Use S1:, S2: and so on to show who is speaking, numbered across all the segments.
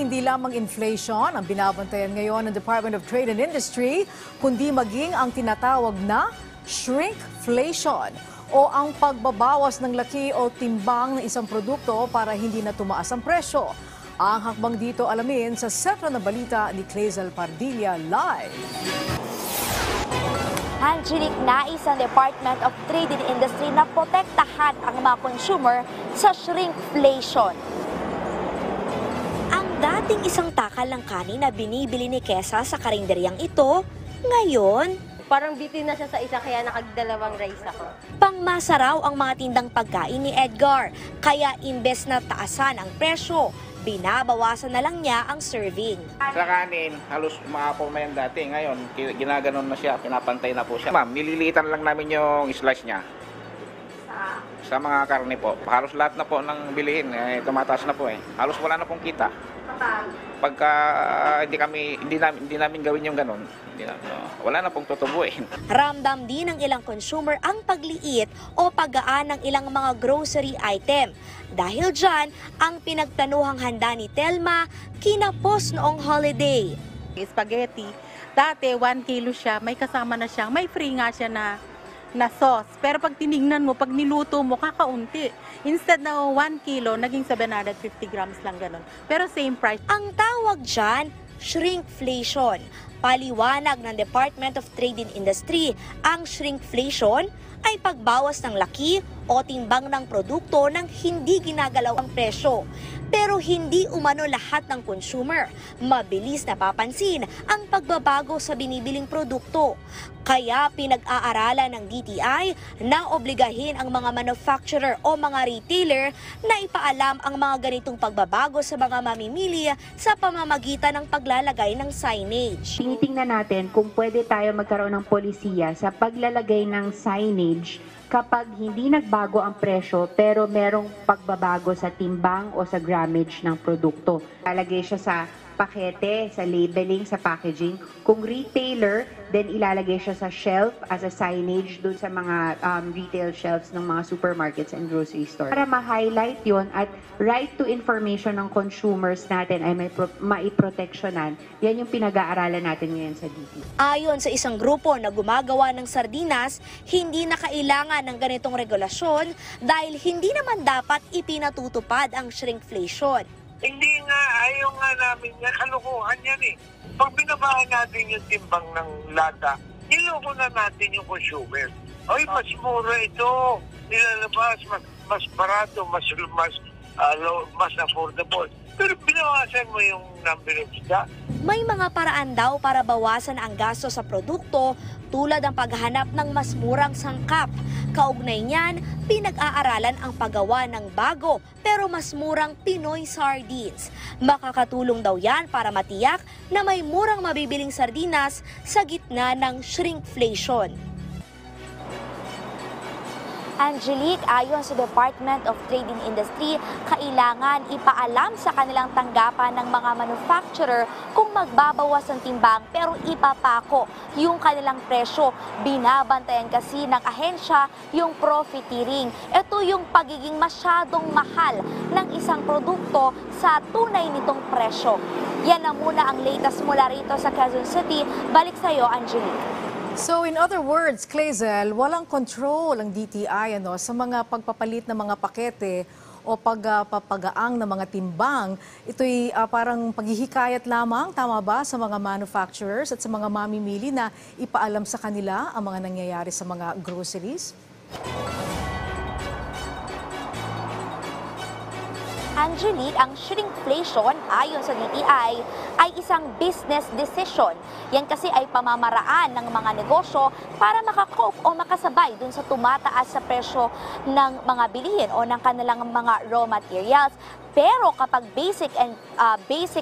S1: hindi lamang inflation ang binabantayan ngayon ng Department of Trade and Industry, kundi maging ang tinatawag na shrinkflation o ang pagbabawas ng laki o timbang ng isang produkto para hindi na tumaas ang presyo. Ang hakbang dito alamin sa Sentro na Balita ni Clazel Pardilla live.
S2: Angelique, nais ang Department of Trade and Industry na protektahan ang mga consumer sa shrinkflation. Ang dating isang takal ng kanin na binibili ni Kesa sa karinderyang ito, ngayon,
S3: parang bitin na siya sa isa kaya nakagdalawang rice ako.
S2: pangmasaraw ang mga tindang pagkain ni Edgar, kaya imbes na taasan ang presyo, binabawasan na lang niya ang serving.
S4: Sa kanin, halos umaapaw na yan dati. Ngayon, ginaganon na siya, pinapantay na po siya. Ma'am, nililitan lang namin yung slice niya. Sa mga karne po. Halos lahat na po ng bilihin, tumataas na po eh. Halos wala na pong kita. Pagka hindi namin gawin yung ganun, wala na pong tutubuin.
S2: Ramdam din ng ilang consumer ang pagliit o paggaan ng ilang mga grocery item. Dahil dyan, ang pinagplanuhang handa ni Telma, kinapos noong holiday.
S5: Spaghetti, dati 1 kilo siya, may kasama na siyang, may free nga siya na sauce. Pero pag tinignan mo, pag niluto mo, kakaunti. Instead na 1 kilo, naging 750 grams lang ganun. Pero same price.
S2: Ang tawag dyan, shrinkflation. Paliwanag ng Department of Trade and Industry, ang shrinkflation ay pagbawas ng laki o timbang ng produkto nang hindi ginagalaw ang presyo. Pero hindi umano lahat ng consumer mabilis napapansin ang pagbabago sa binibiling produkto. Kaya pinag-aaralan ng DTI na obligahin ang mga manufacturer o mga retailer na ipaalam ang mga ganitong pagbabago sa mga mamimili sa pamamagitan ng paglalagay ng signage.
S6: Tinitingnan natin kung pwede tayo magkaroon ng polisiya sa paglalagay ng signage kapag hindi nagbago ang presyo pero merong pagbabago sa timbang o sa grammage ng produkto. Ilalagay siya sa pakete, sa labeling, sa packaging. Kung retailer, then ilalagay siya sa shelf as a signage doon sa mga retail shelves ng mga supermarkets and grocery stores. Para ma-highlight yon at right to information ng consumers natin ay maiproteksyonan, yan yung pinag-aaralan natin ngayon sa DTI.
S2: Ayon sa isang grupo na gumagawa ng sardinas, hindi na kailangan ng ganitong regulasyon dahil hindi naman dapat ipinatutupad ang shrinkflation.
S7: Hindi nga, ayaw nga namin yan. Kalukuhan yan eh. Pag binabahan natin yung timbang ng lata, niloko na natin yung consumer. Ay, mas mura ito. Nilalabas, mas barato, mas affordable. Pero binawasan mo yung number of isda.
S2: May mga paraan daw para bawasan ang gasto sa produkto tulad ng paghahanap ng mas murang sangkap. Kaugnay niyan, pinag-aaralan ang paggawa ng bago pero mas murang Pinoy sardines. Makakatulong daw yan para matiyak na may murang mabibiling sardinas sa gitna ng shrinkflation. Angelique, ayon sa Department of Trade and Industry, kailangan ipaalam sa kanilang tanggapan ng mga manufacturer kung magbabawas ang timbang pero ipapako yung kanilang presyo. Binabantayan kasi ng ahensya yung profiteering. Ito yung pagiging masyadong mahal ng isang produkto sa tunay nitong presyo. Yan na muna ang latest mula rito sa Quezon City. Balik sa iyo, Angelique.
S1: So in other words, Clazel, walang control ang DTI sa mga pagpapalit ng mga pakete o pagpapagaang ng mga timbang. Ito'y parang paghihikayat lamang, tama ba, sa mga manufacturers at sa mga mamimili na ipaalam sa kanila ang mga nangyayari sa mga groceries?
S2: Angelique, ang shrinkflation ayon sa DTI ay isang business decision. Yan kasi ay pamamaraan ng mga negosyo para makakope o makasabay dun sa tumataas sa presyo ng mga bilihin o ng kanilang mga raw materials. Pero kapag basic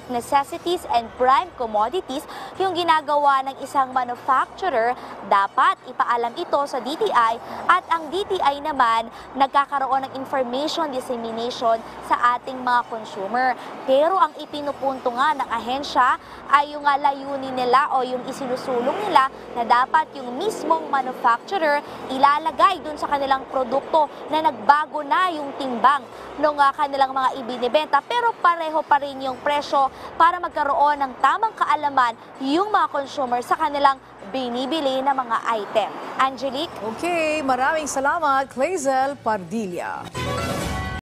S2: necessities and prime commodities yung ginagawa ng isang manufacturer, dapat ipaalam ito sa DTI at ang DTI naman nagkakaroon ng information dissemination sa ating mga consumer. Pero ang ipinupunto nga ng ahensya ay yung layunin nila o yung isinusulong nila na dapat yung mismong manufacturer ilalagay dun sa kanilang produkto na nagbago na yung timbang ng kanilang mga ibinili ibinibenta pero pareho pa rin yung presyo para magkaroon ng tamang kaalaman yung mga consumer sa kanilang binibili na mga item. Angelique?
S1: Okay, maraming salamat, Clazel Pardilla.